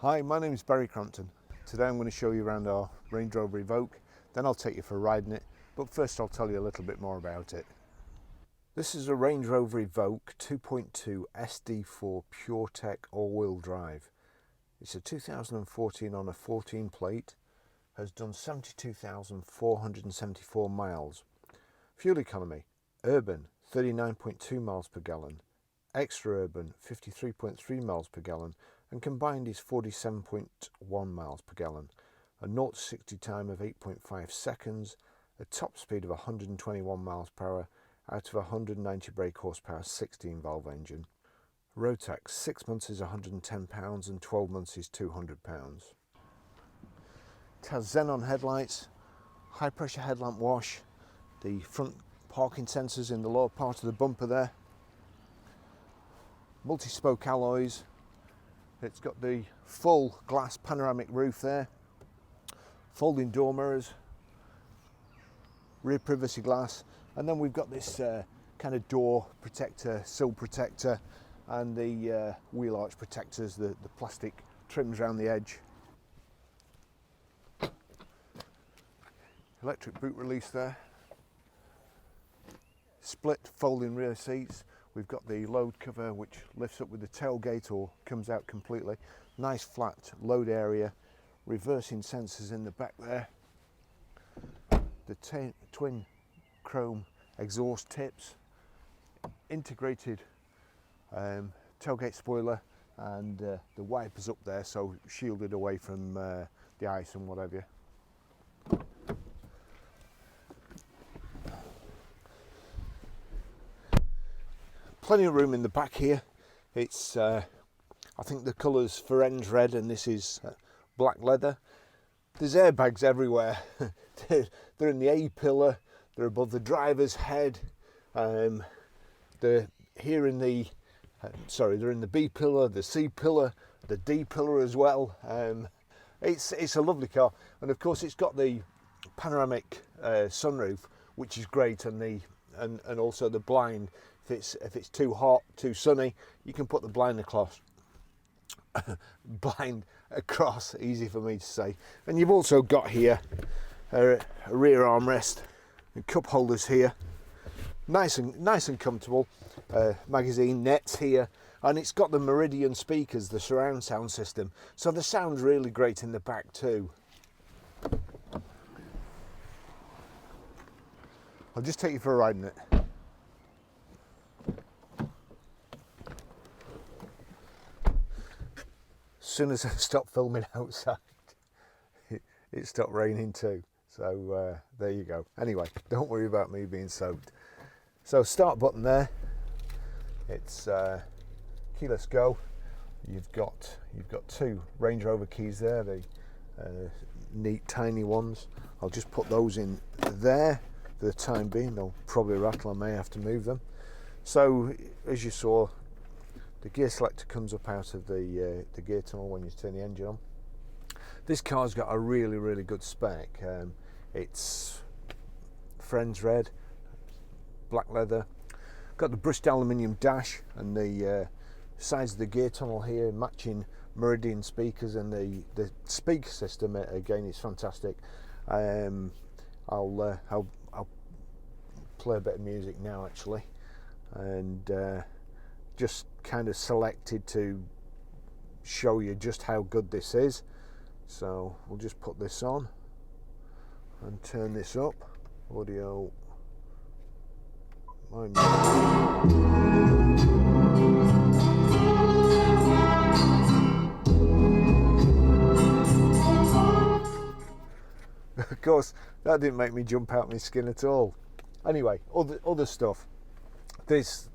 Hi, my name is Barry Crampton. Today I'm going to show you around our Range Rover Evoque, then I'll take you for a ride in it, but first I'll tell you a little bit more about it. This is a Range Rover Evoque 2.2 SD4 PureTech all-wheel drive. It's a 2014 on a 14 plate, has done 72,474 miles. Fuel economy, urban 39.2 miles per gallon, extra urban 53.3 miles per gallon, and combined is 47.1 miles per gallon. A 0 to 60 time of 8.5 seconds, a top speed of 121 miles per hour out of a 190 brake horsepower 16 valve engine. Road tax 6 months is £110 and 12 months is £200. It has xenon headlights, high pressure headlamp wash, the front parking sensors in the lower part of the bumper there, multi-spoke alloys. It's got the full glass panoramic roof there, folding door mirrors, rear privacy glass, and then we've got this kind of door protector, sill protector, and the wheel arch protectors, the plastic trims around the edge. Electric boot release there. Split folding rear seats. We've got the load cover which lifts up with the tailgate or comes out completely. Nice flat load area. Reversing sensors in the back there. The twin chrome exhaust tips. Integrated tailgate spoiler, and the wipers up there, so shielded away from the ice and whatever. Plenty of room in the back here. It's I think the colour's Ferenz red and this is black leather. There's airbags everywhere. They're in the A pillar, they're above the driver's head, they're here in the they're in the B pillar, the C pillar, the D pillar as well. It's a lovely car, and of course it's got the panoramic sunroof, which is great, and also the blind. If it's too hot, too sunny, you can put the blind across. Blind across, easy for me to say. And you've also got here a rear armrest and cup holders here. Nice and comfortable. Magazine nets here, and it's got the Meridian speakers, the surround sound system, so the sound's really great in the back too. I'll just take you for a ride in it. As soon as I stopped filming outside, it stopped raining too. So there you go. Anyway, don't worry about me being soaked. So start button there. It's keyless go. You've got two Range Rover keys there, the neat tiny ones. I'll just put those in there for the time being. They'll probably rattle. I may have to move them. So as you saw, the gear selector comes up out of the gear tunnel when you turn the engine on. This car's got a really good spec. It's Ferenz red, black leather. Got the brushed aluminium dash and the sides of the gear tunnel here, matching Meridian speakers, and the speaker system again is fantastic. I'll play a bit of music now actually, and just kind of selected to show you just how good this is. So we'll just put this on and turn this up. Audio. Of course, that didn't make me jump out my skin at all. Anyway, other stuff. This,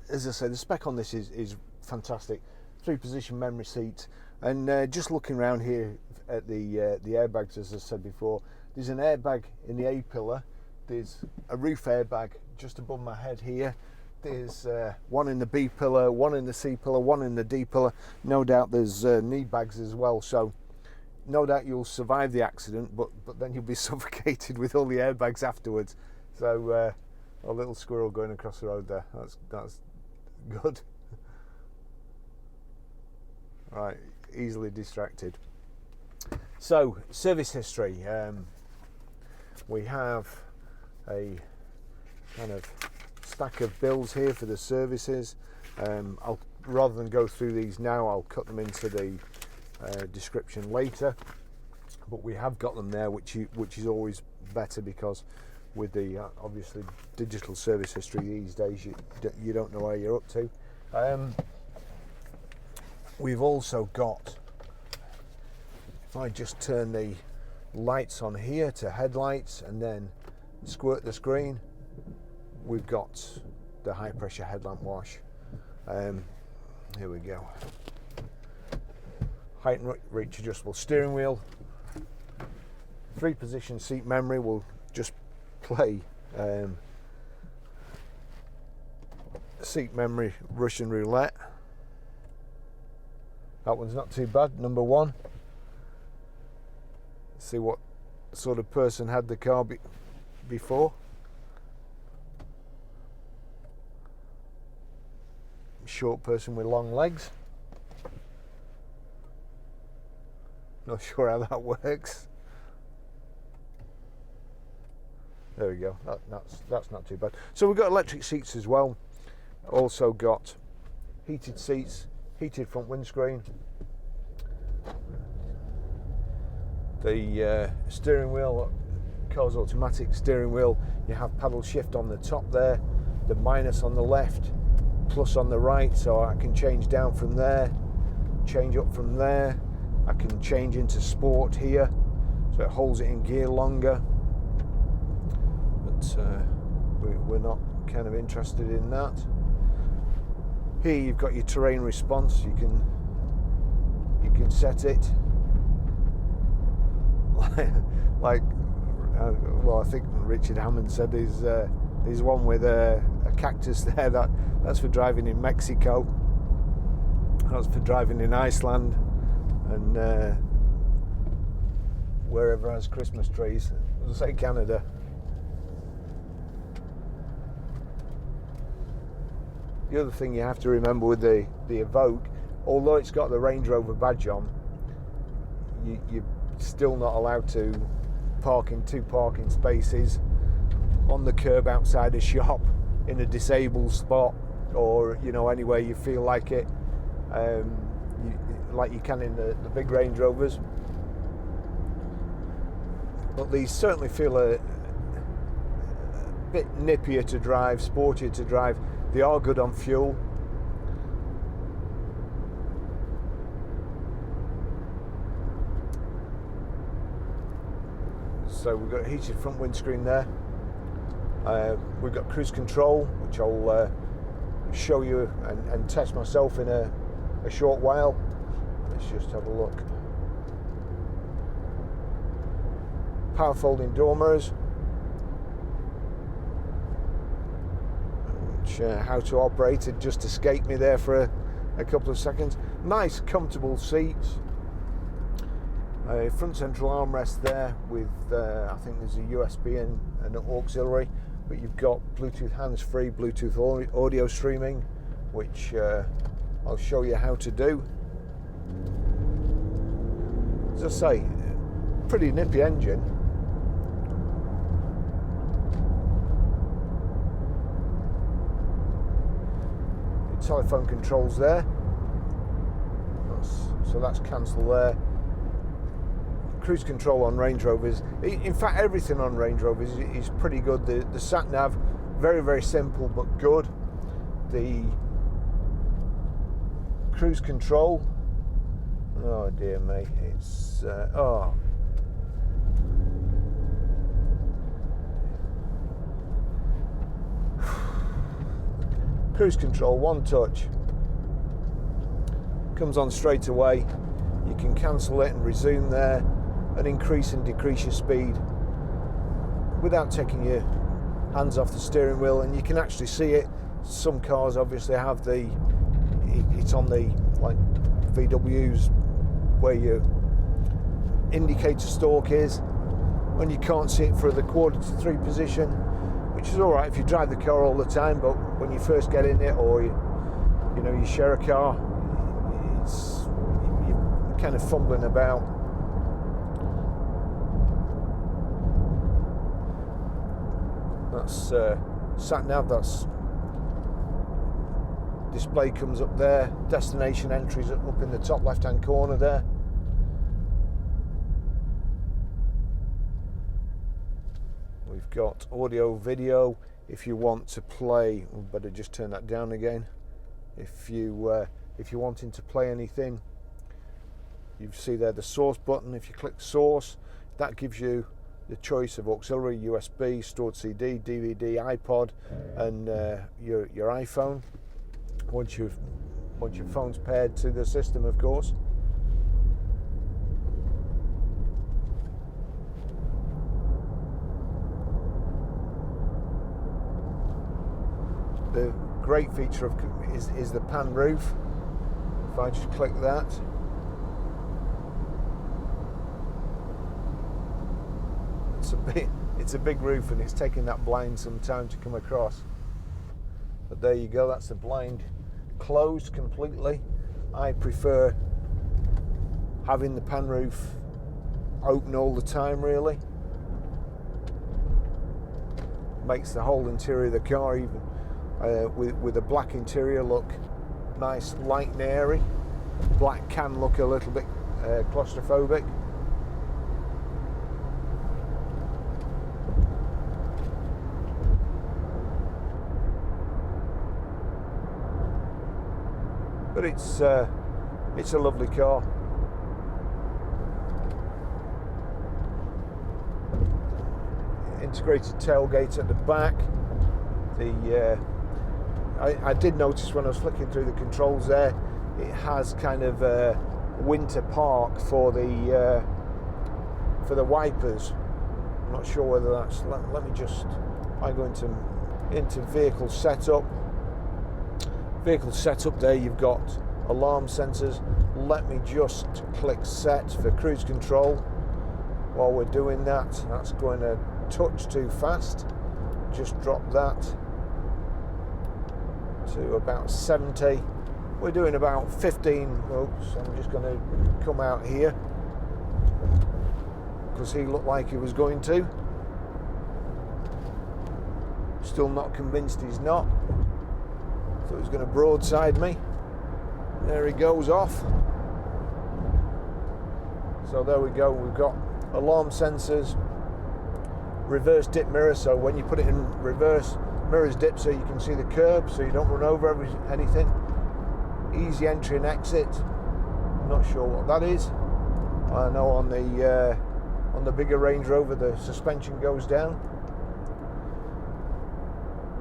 as I say, the spec on this is fantastic. 3-position memory seat, and just looking around here at the airbags, as I said before, there's an airbag in the A pillar. There's a roof airbag just above my head here. There's one in the B pillar, one in the C pillar, one in the D pillar. No doubt there's knee bags as well. So no doubt you'll survive the accident, but then you'll be suffocated with all the airbags afterwards. So a little squirrel going across the road there. That's good. Right, easily distracted. So, service history. We have a kind of stack of bills here for the services. Rather than go through these now, I'll cut them into the description later. But we have got them there, which is always better, because with the obviously digital service history these days, you don't know where you're up to. We've also got, if I just turn the lights on here to headlights and then squirt the screen, we've got the high pressure headlamp wash. Here we go. Height and reach adjustable steering wheel. 3-position seat memory. Will just play seat memory Russian roulette. That one's not too bad. Number 1. See what sort of person had the car before. Short person with long legs. Not sure how that works. There we go. That's not too bad. So we've got electric seats as well. Also got heated seats, heated front windscreen. The steering wheel, car's automatic steering wheel. You have paddle shift on the top there, the minus on the left, plus on the right, so I can change down from there, change up from there. I can change into sport here, so it holds it in gear longer. But we're not kind of interested in that. Here you've got your terrain response. You can set it like well, I think Richard Hammond said there's one with a cactus there. That's for driving in Mexico. That's for driving in Iceland and wherever has Christmas trees. I'll say Canada. The other thing you have to remember with the Evoque, although it's got the Range Rover badge on, you're still not allowed to park in 2 parking spaces on the curb outside a shop in a disabled spot, or anywhere you feel like it, like you can in the big Range Rovers. But these certainly feel a bit nippier to drive, sportier to drive. They are good on fuel. So we've got a heated front windscreen there. We've got cruise control, which I'll show you and test myself in a short while. Let's just have a look. Power folding door mirrors. How to operate it just escaped me there for a couple of seconds. Nice comfortable seats. A front central armrest there with I think there's a USB and an auxiliary, but you've got Bluetooth hands-free, Bluetooth audio streaming, which I'll show you how to do. As I say, pretty nippy engine. Telephone controls there, so that's cancel there. Cruise control on Range Rovers, in fact everything on Range Rovers is pretty good. The sat nav, very very simple but good. The cruise control, oh dear me, it's cruise control, one touch, comes on straight away. You can cancel it and resume there, and increase and decrease your speed without taking your hands off the steering wheel, and you can actually see it. Some cars obviously have it's on the, like VWs, where your indicator stalk is, and you can't see it for the 1/4 to 3 position, which is all right if you drive the car all the time, but when you first get in it, or you share a car, kind of fumbling about. That's sat nav. That's display comes up there. Destination entries up in the top left hand corner there. We've got audio, video. If you want to play, we better just turn that down again. If you're wanting to play anything, you see there the source button. If you click source, that gives you the choice of auxiliary, USB, stored CD, DVD, iPod, and your iPhone. Once your phone's paired to the system, of course. The great feature is the pan roof. If I just click that, it's a big roof, and it's taking that blind some time to come across. But there you go, that's the blind closed completely. I prefer having the pan roof open all the time, really. Makes the whole interior of the car, even with a black interior, look nice, light and airy. Black can look a little bit claustrophobic. But it's a lovely car. Integrated tailgate at the back. I did notice when I was flicking through the controls there, it has kind of a winter park for the wipers. I'm not sure whether that's. Let me just. I go into vehicle setup. Vehicle setup there, you've got alarm sensors. Let me just click set for cruise control. While we're doing that, that's going a touch too fast. Just drop that to about 70. We're doing about 15. Oops, I'm just going to come out here because he looked like he was going to. Still not convinced he's not. Thought he was going to broadside me. There he goes off. So there we go. We've got alarm sensors, reverse dip mirror. So when you put it in reverse, mirrors dip so you can see the curb, so you don't run over anything. Easy entry and exit. Not sure what that is. I know on the bigger Range Rover the suspension goes down.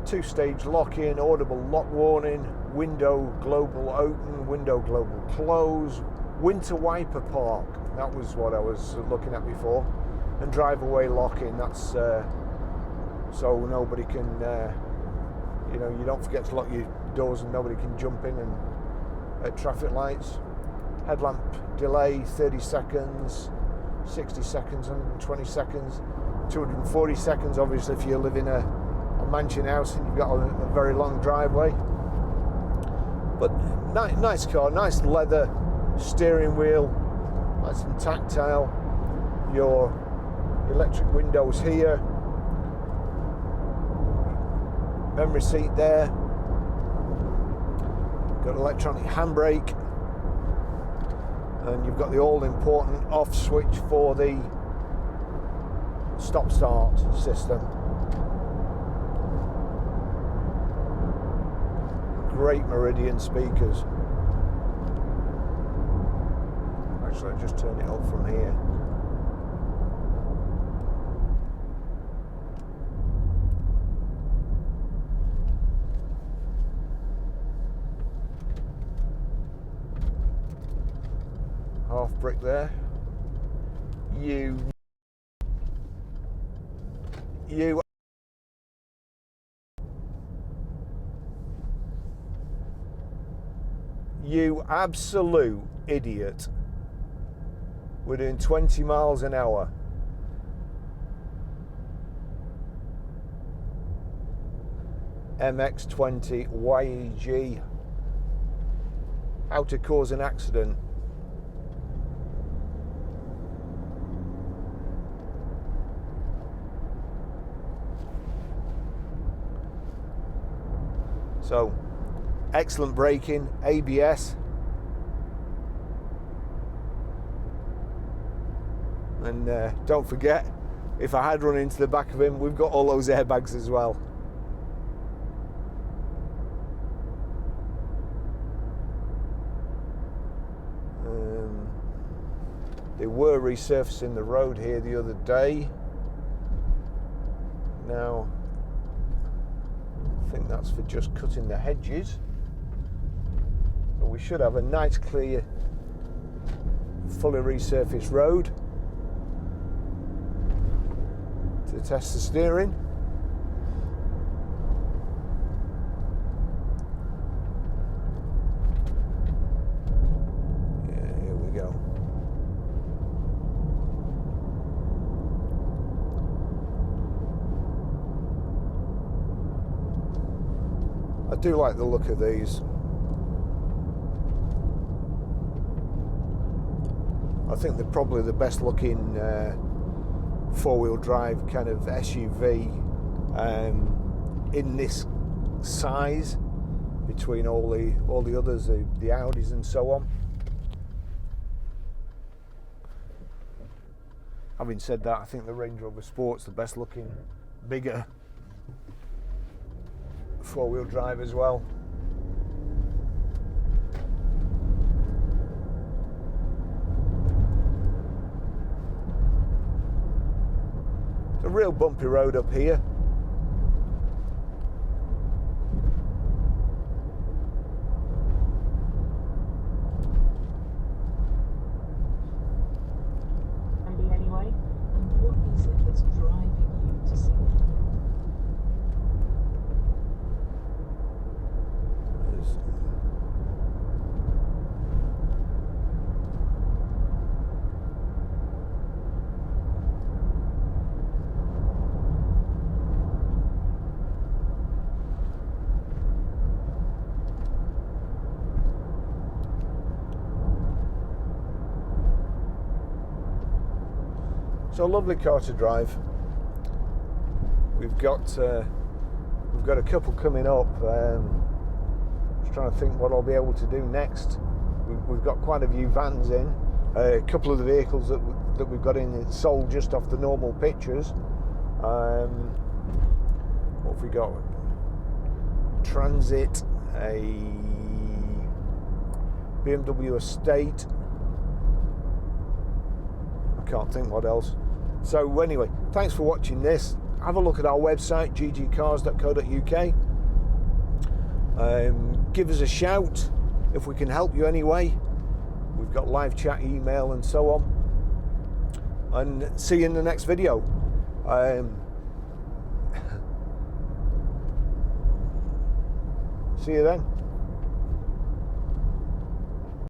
Two-stage lock-in, audible lock warning, window global open, window global close, winter wiper park. That was what I was looking at before. And drive away lock-in. That's so nobody can, you don't forget to lock your doors and nobody can jump in and at traffic lights. Headlamp delay 30 seconds, 60 seconds, 120 seconds, 240 seconds. Obviously, if you live in a mansion house and you've got a very long driveway. But nice car, nice leather steering wheel, nice and tactile. Your electric windows here, memory seat there, got electronic handbrake, and you've got the all-important off switch for the stop-start system. Great Meridian speakers. Actually, I'll just turn it up from here. Half brick there. You absolute idiot. We're doing 20 miles an hour. MX-20 YG. How to cause an accident. So excellent braking, ABS, and don't forget, if I had run into the back of him, we've got all those airbags as well. They were resurfacing the road here the other day. Now, I think that's for just cutting the hedges. So we should have a nice, clear, fully resurfaced road to test the steering. Yeah, here we go. I do like the look of these. I think they're probably the best looking four-wheel drive kind of SUV in this size between all the others, the Audis and so on. Having said that, I think the Range Rover Sport's the best looking, bigger four-wheel drive as well. It's a real bumpy road up here. Anyway, and what is it that's driving you to see it? So a lovely car to drive. We've got a couple coming up. Just trying to think what I'll be able to do next. We've got quite a few vans in. A couple of the vehicles that we've got in it's sold just off the normal pictures. What have we got? Transit, a BMW Estate. I can't think what else. So anyway, thanks for watching this. Have a look at our website, ggcars.co.uk. Give us a shout if we can help you anyway. We've got live chat, email and so on. And see you in the next video. See you then.